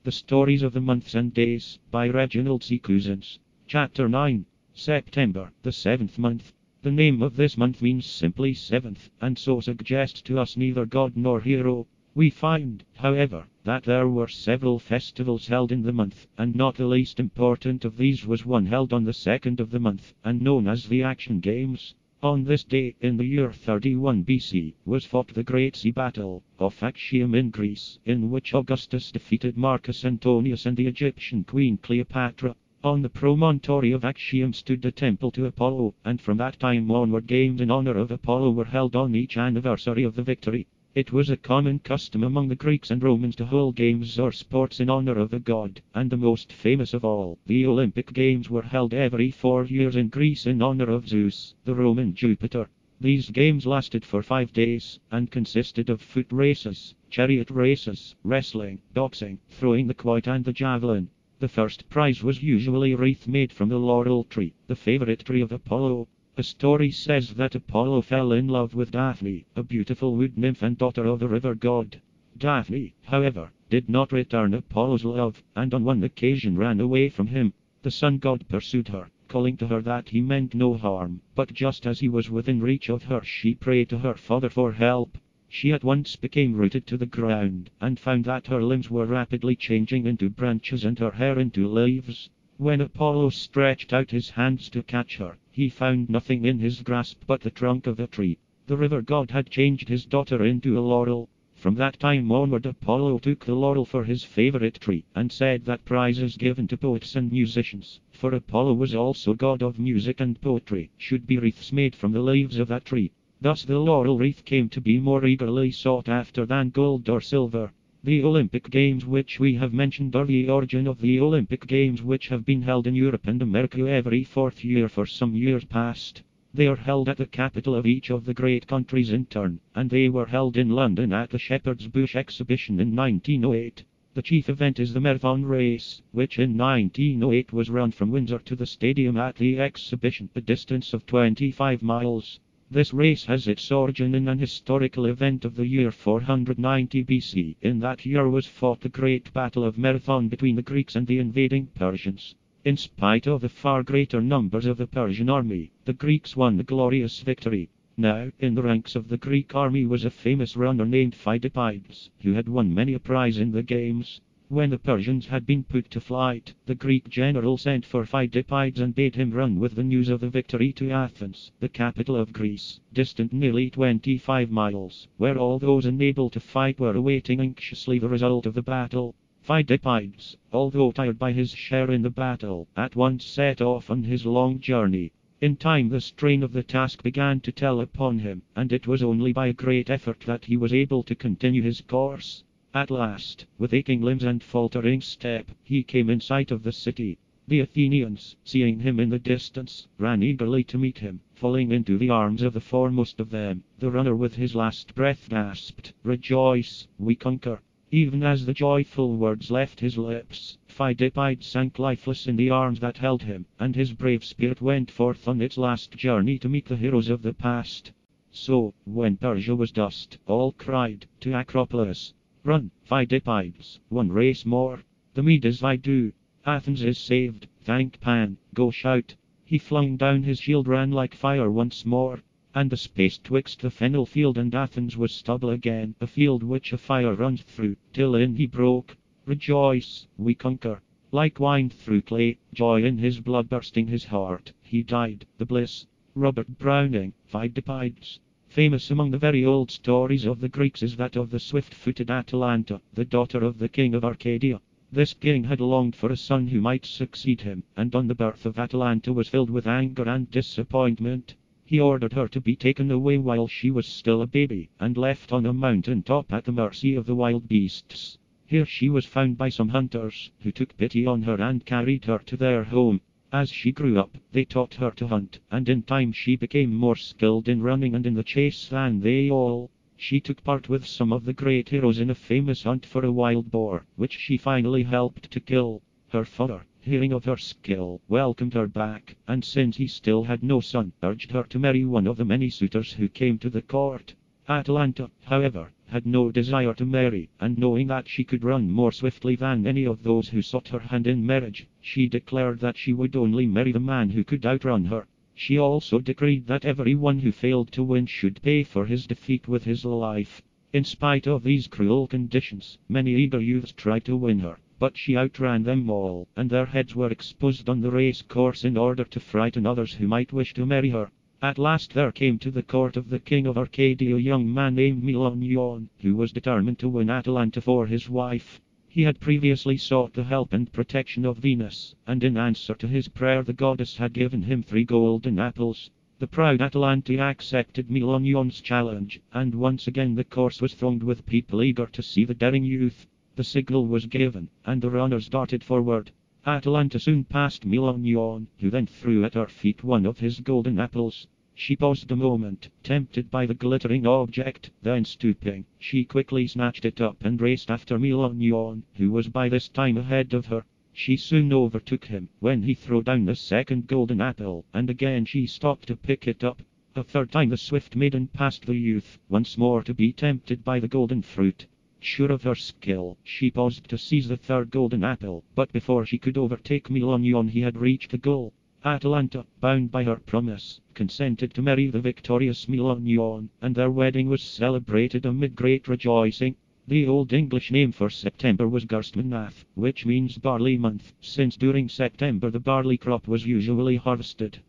The Stories of the Months and Days, by Reginald COUZENS. Chapter 9. September, the seventh month. The name of this month means simply seventh, and so suggests to us neither god nor hero. We find, however, that there were several festivals held in the month, and not the least important of these was one held on the second of the month, and known as the Action Games. On this day, in the year 31 BC, was fought the great sea battle of Actium in Greece, in which Augustus defeated Marcus Antonius and the Egyptian queen Cleopatra. On the promontory of Actium stood a temple to Apollo, and from that time onward games in honor of Apollo were held on each anniversary of the victory. It was a common custom among the Greeks and Romans to hold games or sports in honor of the god, and the most famous of all, the Olympic Games, were held every 4 years in Greece in honor of Zeus, the Roman Jupiter. These games lasted for 5 days, and consisted of foot races, chariot races, wrestling, boxing, throwing the quoit and the javelin. The first prize was usually a wreath made from the laurel tree, the favorite tree of Apollo. A story says that Apollo fell in love with Daphne, a beautiful wood nymph and daughter of the river god. Daphne, however, did not return Apollo's love, and on one occasion ran away from him. The sun god pursued her, calling to her that he meant no harm, but just as he was within reach of her, she prayed to her father for help. She at once became rooted to the ground, and found that her limbs were rapidly changing into branches and her hair into leaves. When Apollo stretched out his hands to catch her, he found nothing in his grasp but the trunk of a tree. The river god had changed his daughter into a laurel. From that time onward Apollo took the laurel for his favorite tree, and said that prizes given to poets and musicians, for Apollo was also god of music and poetry, should be wreaths made from the leaves of that tree. Thus the laurel wreath came to be more eagerly sought after than gold or silver. The Olympic Games which we have mentioned are the origin of the Olympic Games which have been held in Europe and America every 4th year for some years past. They are held at the capital of each of the great countries in turn, and they were held in London at the Shepherd's Bush exhibition in 1908. The chief event is the marathon race, which in 1908 was run from Windsor to the stadium at the exhibition, a distance of 25 miles. This race has its origin in an historical event of the year 490 BC. In that year was fought the great battle of Marathon between the Greeks and the invading Persians. In spite of the far greater numbers of the Persian army, the Greeks won the glorious victory. Now, in the ranks of the Greek army was a famous runner named Phidippides, who had won many a prize in the games. When the Persians had been put to flight, the Greek general sent for Phidippides and bade him run with the news of the victory to Athens, the capital of Greece, distant nearly 25 miles, where all those unable to fight were awaiting anxiously the result of the battle. Phidippides, although tired by his share in the battle, at once set off on his long journey. In time the strain of the task began to tell upon him, and it was only by a great effort that he was able to continue his course. At last, with aching limbs and faltering step, he came in sight of the city. The Athenians, seeing him in the distance, ran eagerly to meet him, falling into the arms of the foremost of them. The runner with his last breath gasped, "Rejoice, we conquer." Even as the joyful words left his lips, Phidippides sank lifeless in the arms that held him, and his brave spirit went forth on its last journey to meet the heroes of the past. So, when Persia was dust, all cried, to Acropolis, "Run, Phidippides, one race more. The Medes do. Athens is saved, thank Pan, go shout." He flung down his shield, ran like fire once more, and the space twixt the fennel field and Athens was stubble again, a field which a fire runs through, till in he broke. "Rejoice, we conquer." Like wine through clay, joy in his blood bursting his heart, he died, the bliss. Robert Browning, Phidippides. Famous among the very old stories of the Greeks is that of the swift-footed Atalanta, the daughter of the king of Arcadia. This king had longed for a son who might succeed him, and on the birth of Atalanta was filled with anger and disappointment. He ordered her to be taken away while she was still a baby, and left on a mountain top at the mercy of the wild beasts. Here she was found by some hunters, who took pity on her and carried her to their home. As she grew up, they taught her to hunt, and in time she became more skilled in running and in the chase than they all. She took part with some of the great heroes in a famous hunt for a wild boar, which she finally helped to kill. Her father, hearing of her skill, welcomed her back, and since he still had no son, urged her to marry one of the many suitors who came to the court. Atalanta, however, had no desire to marry, and knowing that she could run more swiftly than any of those who sought her hand in marriage, she declared that she would only marry the man who could outrun her. She also decreed that everyone who failed to win should pay for his defeat with his life. In spite of these cruel conditions, many eager youths tried to win her, but she outran them all, and their heads were exposed on the race course in order to frighten others who might wish to marry her. At last there came to the court of the king of Arcadia a young man named Meleager, who was determined to win Atalanta for his wife. He had previously sought the help and protection of Venus, and in answer to his prayer the goddess had given him 3 golden apples. The proud Atalanta accepted Meleager's challenge, and once again the course was thronged with people eager to see the daring youth. The signal was given, and the runners darted forward. Atalanta soon passed Meleager, who then threw at her feet one of his golden apples. She paused a moment, tempted by the glittering object, then stooping, she quickly snatched it up and raced after Meleager, who was by this time ahead of her. She soon overtook him, when he threw down the second golden apple, and again she stopped to pick it up. A third time the swift maiden passed the youth, once more to be tempted by the golden fruit. Sure of her skill, she paused to seize the third golden apple, but before she could overtake Meleager he had reached the goal. Atalanta, bound by her promise, consented to marry the victorious Meleager, and their wedding was celebrated amid great rejoicing. The Old English name for September was Gerstmannath, which means barley month, since during September the barley crop was usually harvested.